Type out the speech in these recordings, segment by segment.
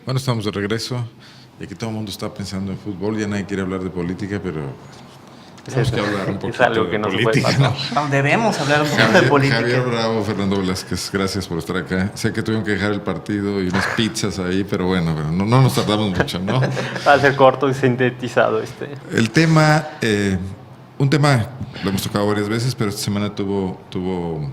Bueno, estamos de regreso y aquí todo el mundo está pensando en fútbol, ya nadie quiere hablar de política, pero tenemos que hablar un Es poquito algo de que no se puede política, pasar. ¿no? Debemos hablar un poco de política. Javier Bravo, Fernando Velázquez, gracias por estar acá. Sé que tuvieron que dejar el partido y unas pizzas ahí, pero bueno, no nos tardamos mucho, ¿no? Va a ser corto y sintetizado El tema, un tema, lo hemos tocado varias veces, pero esta semana tuvo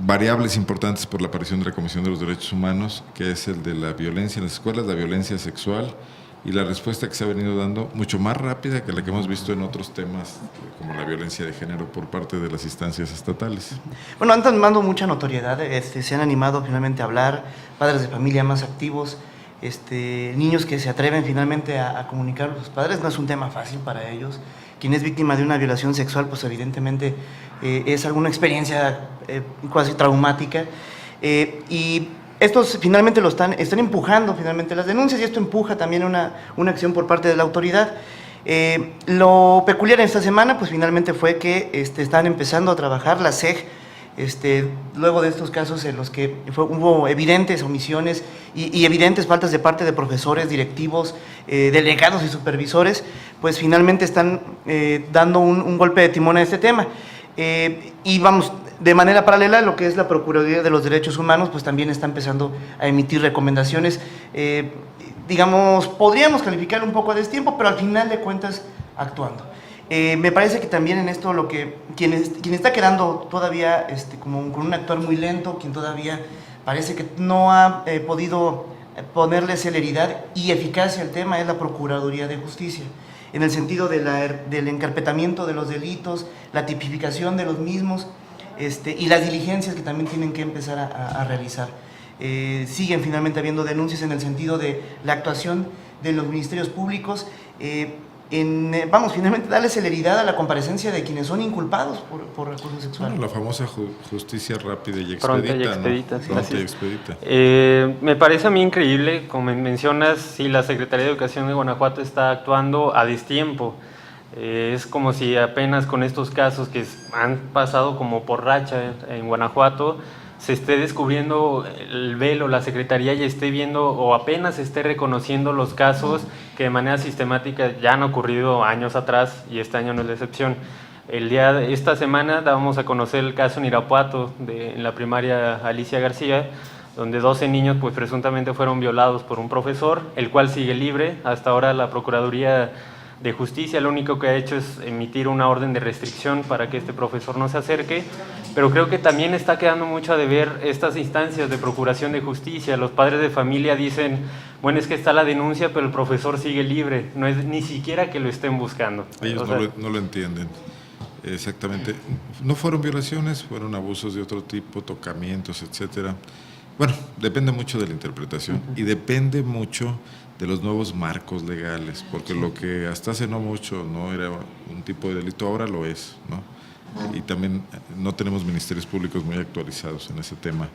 variables importantes por la aparición de la Comisión de los Derechos Humanos, que es el de la violencia en las escuelas, la violencia sexual y la respuesta que se ha venido dando mucho más rápida que la que hemos visto en otros temas como la violencia de género por parte de las instancias estatales. Bueno, han tomado mucha notoriedad, se han animado finalmente a hablar, padres de familia más activos, niños que se atreven finalmente a comunicar a sus padres. No es un tema fácil para ellos. Quien es víctima de una violación sexual, pues evidentemente es alguna experiencia casi traumática, y estos finalmente están empujando finalmente las denuncias, y esto empuja también una acción por parte de la autoridad. Lo peculiar en esta semana, pues finalmente fue que están empezando a trabajar la SEG, luego de estos casos en los que hubo evidentes omisiones y evidentes faltas de parte de profesores, directivos, delegados y supervisores, pues finalmente están dando un golpe de timón a este tema. Y vamos, de manera paralela, lo que es la Procuraduría de los Derechos Humanos, pues también está empezando a emitir recomendaciones, digamos, podríamos calificar un poco a destiempo, pero al final de cuentas actuando. Me parece que también en esto quien está quedando todavía como con un actuar muy lento, quien todavía parece que no ha podido ponerle celeridad y eficacia al tema, es la Procuraduría de Justicia, en el sentido del encarpetamiento de los delitos, la tipificación de los mismos, y las diligencias que también tienen que empezar a realizar. Siguen finalmente habiendo denuncias en el sentido de la actuación de los ministerios públicos, finalmente darle celeridad a la comparecencia de quienes son inculpados por acoso sexual. Bueno, la famosa justicia rápida y expedita. Pronta y expedita, ¿no? sí, Pronta y expedita. Me parece a mí increíble, como mencionas, si la Secretaría de Educación de Guanajuato está actuando a destiempo. Es como si apenas con estos casos que han pasado como por racha en Guanajuato, se esté descubriendo el velo, la Secretaría ya esté viendo o apenas esté reconociendo los casos que de manera sistemática ya han ocurrido años atrás, y este año no es la excepción. Esta semana dábamos a conocer el caso en Irapuato, en la primaria Alicia García, donde 12 niños pues presuntamente fueron violados por un profesor, el cual sigue libre. Hasta ahora la Procuraduría de Justicia lo único que ha hecho es emitir una orden de restricción para que este profesor no se acerque, pero creo que también está quedando mucho a deber estas instancias de procuración de justicia. Los padres de familia dicen, bueno, es que está la denuncia, pero el profesor sigue libre, no es ni siquiera que lo estén buscando. Ellos no lo entienden. Exactamente. No fueron violaciones, fueron abusos de otro tipo, tocamientos, etcétera. Bueno, depende mucho de la interpretación y depende mucho de los nuevos marcos legales, porque lo que hasta hace no mucho no era un tipo de delito, ahora lo es, ¿no? Y también no tenemos ministerios públicos muy actualizados en ese tema.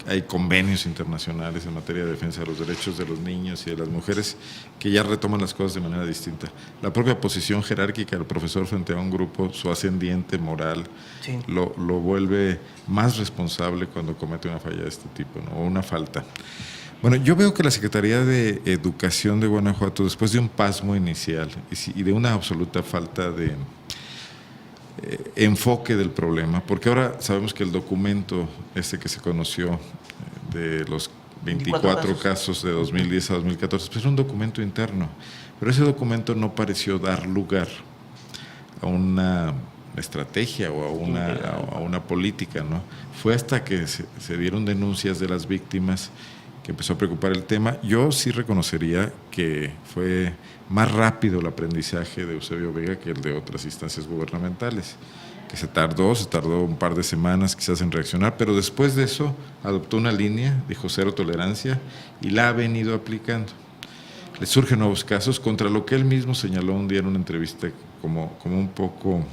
Hay convenios internacionales en materia de defensa de los derechos de los niños y de las mujeres que ya retoman las cosas de manera distinta. La propia posición jerárquica del profesor frente a un grupo, su ascendiente moral, sí, lo vuelve más responsable cuando comete una falla de este tipo, ¿no? O una falta. Bueno, yo veo que la Secretaría de Educación de Guanajuato, después de un pasmo inicial y de una absoluta falta de enfoque del problema, porque ahora sabemos que el documento que se conoció de los 24 casos de 2010 a 2014, pues era un documento interno, pero ese documento no pareció dar lugar a una estrategia o a una política, ¿no? Fue hasta que se dieron denuncias de las víctimas que empezó a preocupar el tema. Yo sí reconocería que fue más rápido el aprendizaje de Eusebio Vega que el de otras instancias gubernamentales, que se tardó un par de semanas quizás en reaccionar, pero después de eso adoptó una línea, dijo cero tolerancia, y la ha venido aplicando. Le surgen nuevos casos, contra lo que él mismo señaló un día en una entrevista como un poco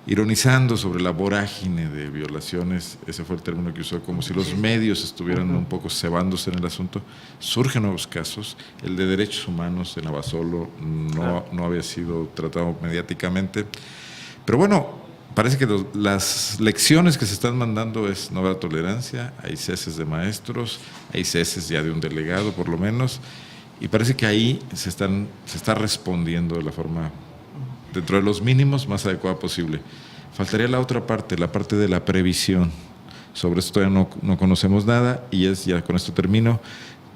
ironizando sobre la vorágine de violaciones, ese fue el término que usó, como si los medios estuvieran un poco cebándose en el asunto. Surgen nuevos casos, el de derechos humanos en Abasolo no había sido tratado mediáticamente, pero bueno, parece que las lecciones que se están mandando es no habrá tolerancia, hay ceses de maestros, hay ceses ya de un delegado por lo menos, y parece que ahí se está respondiendo de la forma, dentro de los mínimos, más adecuada posible. Faltaría la otra parte, la parte de la previsión. Sobre esto todavía no conocemos nada, y ya con esto termino,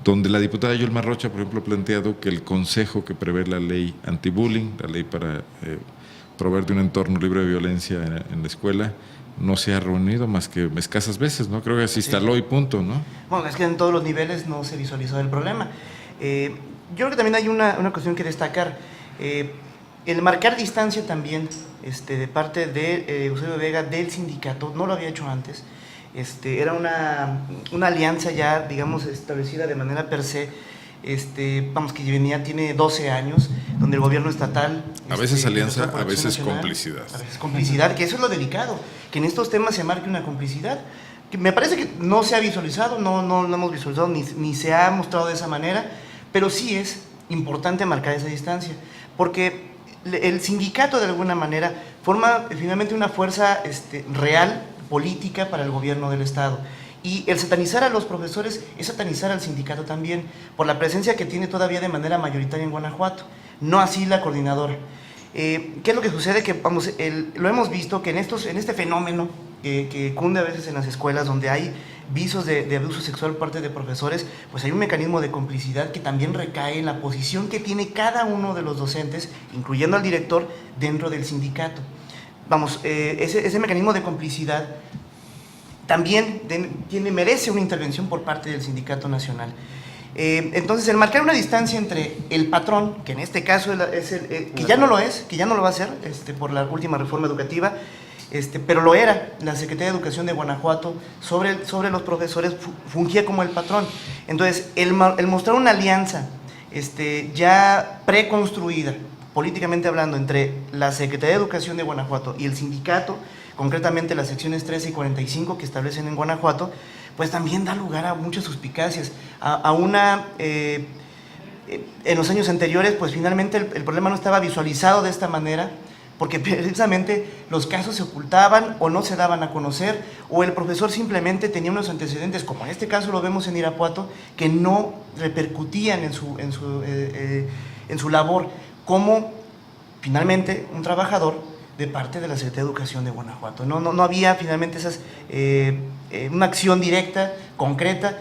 donde la diputada Yulma Rocha, por ejemplo, ha planteado que el consejo que prevé la ley anti-bullying, la ley para proveer de un entorno libre de violencia en la escuela, no se ha reunido más que escasas veces, ¿no? Creo que se instaló y punto, ¿no? Bueno, es que en todos los niveles no se visualizó el problema. Yo creo que también hay una cuestión que destacar. El marcar distancia también de parte de Eusebio Vega del sindicato, no lo había hecho antes. Era una alianza ya, digamos, establecida de manera per se, vamos, que tiene 12 años, donde el gobierno estatal... A veces alianza, a veces complicidad. A veces complicidad, que eso es lo delicado, que en estos temas se marque una complicidad, que me parece que no se ha visualizado, no lo hemos visualizado, ni se ha mostrado de esa manera, pero sí es importante marcar esa distancia, porque el sindicato de alguna manera forma finalmente una fuerza real, política para el gobierno del Estado. Y el satanizar a los profesores es satanizar al sindicato también, por la presencia que tiene todavía de manera mayoritaria en Guanajuato, no así la coordinadora. ¿Qué es lo que sucede? Que vamos, lo hemos visto que en este fenómeno que cunde a veces en las escuelas, donde hay visos de abuso sexual por parte de profesores, pues hay un mecanismo de complicidad que también recae en la posición que tiene cada uno de los docentes, incluyendo al director, dentro del sindicato. Vamos, ese mecanismo de complicidad también merece una intervención por parte del Sindicato Nacional. Entonces, el marcar una distancia entre el patrón, que en este caso que ya no lo es, que ya no lo va a hacer por la última reforma educativa, pero lo era, la Secretaría de Educación de Guanajuato, sobre los profesores, fungía como el patrón. Entonces, el mostrar una alianza ya preconstruida, políticamente hablando, entre la Secretaría de Educación de Guanajuato y el sindicato, concretamente las secciones 13 y 45 que establecen en Guanajuato, pues también da lugar a muchas suspicacias. En los años anteriores, pues finalmente el problema no estaba visualizado de esta manera, porque precisamente los casos se ocultaban o no se daban a conocer, o el profesor simplemente tenía unos antecedentes, como en este caso lo vemos en Irapuato, que no repercutían en su labor, como finalmente un trabajador de parte de la Secretaría de Educación de Guanajuato. No había finalmente una acción directa, concreta,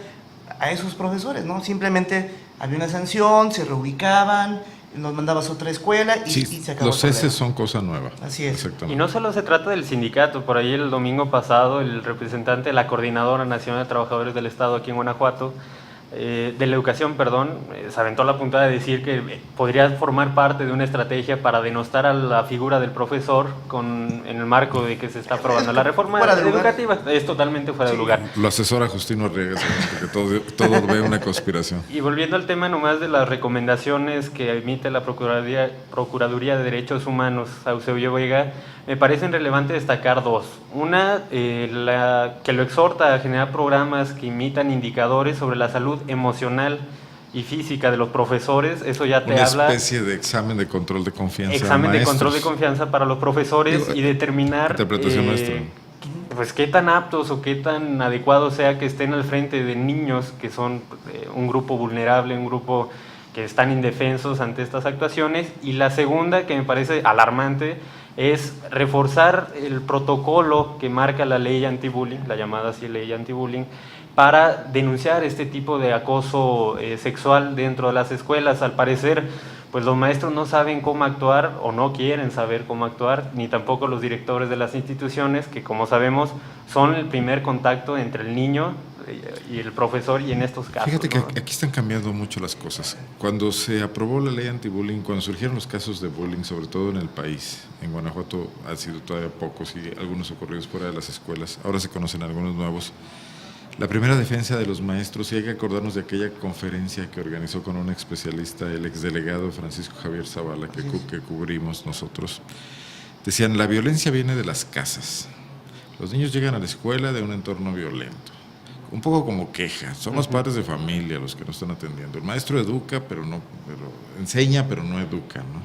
a esos profesores, ¿no? Simplemente había una sanción, se reubicaban, nos mandabas a otra escuela y se acabó. Los ceses son cosa nueva. Así es. Y no solo se trata del sindicato, por ahí el domingo pasado el representante de la Coordinadora Nacional de Trabajadores del Estado aquí en Guanajuato, de la educación, se aventó la puntada de decir que podría formar parte de una estrategia para denostar a la figura del profesor en el marco de que se está aprobando la reforma educativa. Es totalmente fuera de lugar. Lo asesora Justino Arriaga, porque todo ve una conspiración. Y volviendo al tema nomás de las recomendaciones que emite la Procuraduría de Derechos Humanos a Eusebio Vega, me parecen relevante destacar dos. Una, que lo exhorta a generar programas que imitan indicadores sobre la salud emocional y física de los profesores. Eso ya te habla... Una especie de examen de control de confianza. Examen de control de confianza para los profesores y determinar... Interpretación nuestra. Pues qué tan aptos o qué tan adecuado sea que estén al frente de niños que son un grupo vulnerable, un grupo que están indefensos ante estas actuaciones. Y la segunda, que me parece alarmante, es reforzar el protocolo que marca la ley anti-bullying, la llamada así ley anti-bullying, para denunciar este tipo de acoso sexual dentro de las escuelas. Al parecer, pues los maestros no saben cómo actuar o no quieren saber cómo actuar, ni tampoco los directores de las instituciones, que como sabemos son el primer contacto entre el niño y el profesor, y en estos casos. Fíjate que ¿no? aquí están cambiando mucho las cosas. Cuando se aprobó la ley anti-bullying, cuando surgieron los casos de bullying, sobre todo en el país, en Guanajuato han sido todavía pocos y algunos ocurridos fuera de las escuelas, ahora se conocen algunos nuevos. La primera defensa de los maestros, y hay que acordarnos de aquella conferencia que organizó con un especialista, el exdelegado Francisco Javier Zavala, que cubrimos nosotros, decían, la violencia viene de las casas. Los niños llegan a la escuela de un entorno violento. Un poco como queja, son los padres de familia los que no están atendiendo. El maestro educa, pero enseña, pero no educa, ¿no?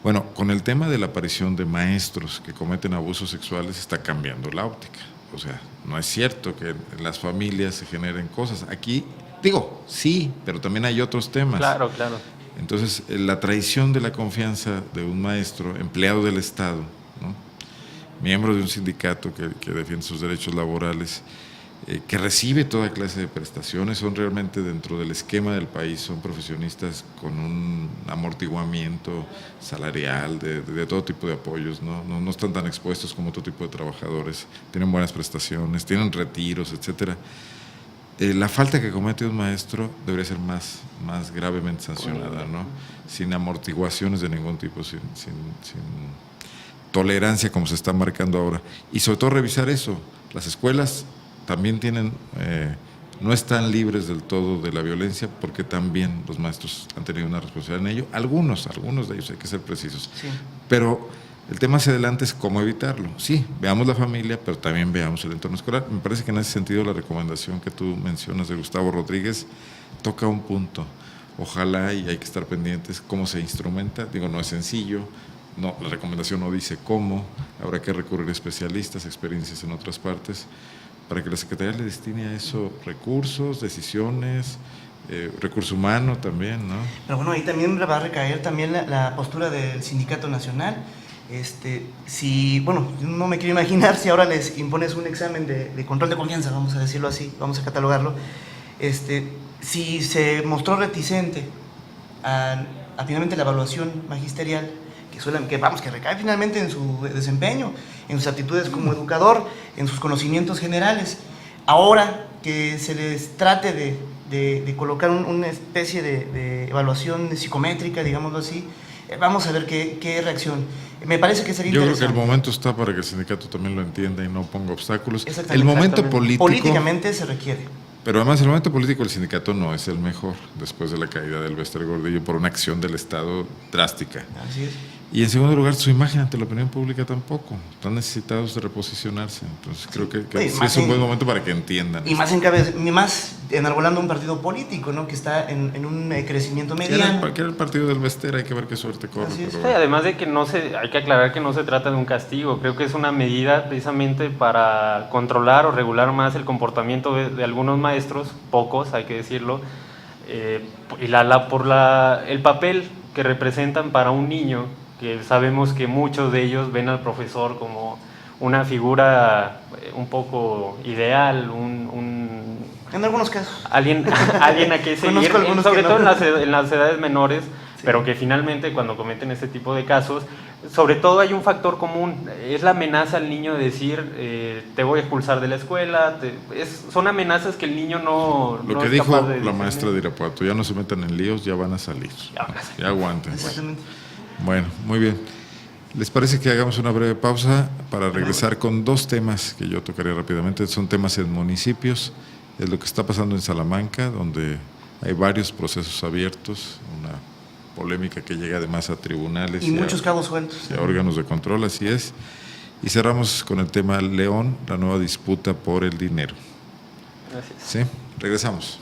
Bueno, con el tema de la aparición de maestros que cometen abusos sexuales está cambiando la óptica. O sea, no es cierto que en las familias se generen cosas. Aquí, digo, sí, pero también hay otros temas. Claro, claro. Entonces, la traición de la confianza de un maestro, empleado del Estado, ¿no?, miembro de un sindicato que defiende sus derechos laborales, que recibe toda clase de prestaciones, son realmente dentro del esquema del país, son profesionistas con un amortiguamiento salarial, de todo tipo de apoyos, no están tan expuestos como otro tipo de trabajadores, tienen buenas prestaciones, tienen retiros, etcétera. La falta que comete un maestro debería ser más gravemente sancionada, ¿no? Sin amortiguaciones de ningún tipo, sin tolerancia como se está marcando ahora. Y sobre todo revisar eso. Las escuelas también no están libres del todo de la violencia, porque también los maestros han tenido una responsabilidad en ello. Algunos de ellos, hay que ser precisos. Sí. Pero el tema hacia adelante es cómo evitarlo. Sí, veamos la familia, pero también veamos el entorno escolar. Me parece que en ese sentido la recomendación que tú mencionas de Gustavo Rodríguez toca un punto. Ojalá, y hay que estar pendientes cómo se instrumenta. Digo, no es sencillo, no, la recomendación no dice cómo, habrá que recurrir a especialistas, experiencias en otras partes, para que la Secretaría le destine a eso recursos, decisiones, recurso humano también, ¿no? Pero bueno, ahí también va a recaer también la postura del Sindicato Nacional. Bueno, no me quiero imaginar si ahora les impones un examen de control de confianza, vamos a decirlo así, vamos a catalogarlo, si se mostró reticente a finalmente la evaluación magisterial, que recae finalmente en su desempeño, en sus actitudes como educador, en sus conocimientos generales. Ahora que se les trate de colocar una especie de evaluación psicométrica, digámoslo así, vamos a ver qué reacción. Me parece que sería interesante. Yo creo que el momento está para que el sindicato también lo entienda y no ponga obstáculos. Exactamente. El momento político... Políticamente se requiere. Pero además el momento político del sindicato no es el mejor, después de la caída del Bester Gordillo por una acción del Estado drástica. Así es. Y en segundo lugar, su imagen ante la opinión pública tampoco. Están necesitados de reposicionarse. Entonces creo que sí es un buen momento para que entiendan. Y más enarbolando un partido político, ¿no?, que está en un crecimiento mediano. Cualquier partido del Bester, hay que ver qué suerte corre. Sí, además de que hay que aclarar que no se trata de un castigo. Creo que es una medida precisamente para controlar o regular más el comportamiento de algunos maestros, pocos, hay que decirlo, y el papel que representan para un niño, que sabemos que muchos de ellos ven al profesor como una figura un poco ideal, en algunos casos. Alguien a que seguir, sobre todo en las edades menores, sí, pero que finalmente cuando cometen este tipo de casos, sobre todo hay un factor común, es la amenaza al niño de decir, te voy a expulsar de la escuela, son amenazas que el niño no Lo que es dijo capaz de la maestra de Irapuato, ya no se metan en líos, ya van a salir. Ya aguanten. Exactamente. Bueno, muy bien. ¿Les parece que hagamos una breve pausa para regresar con dos temas que yo tocaría rápidamente? Son temas en municipios, es lo que está pasando en Salamanca, donde hay varios procesos abiertos, una polémica que llega además a tribunales y muchos cabos sueltos. Y a órganos de control, así es. Y cerramos con el tema León, la nueva disputa por el dinero. Gracias. Sí, regresamos.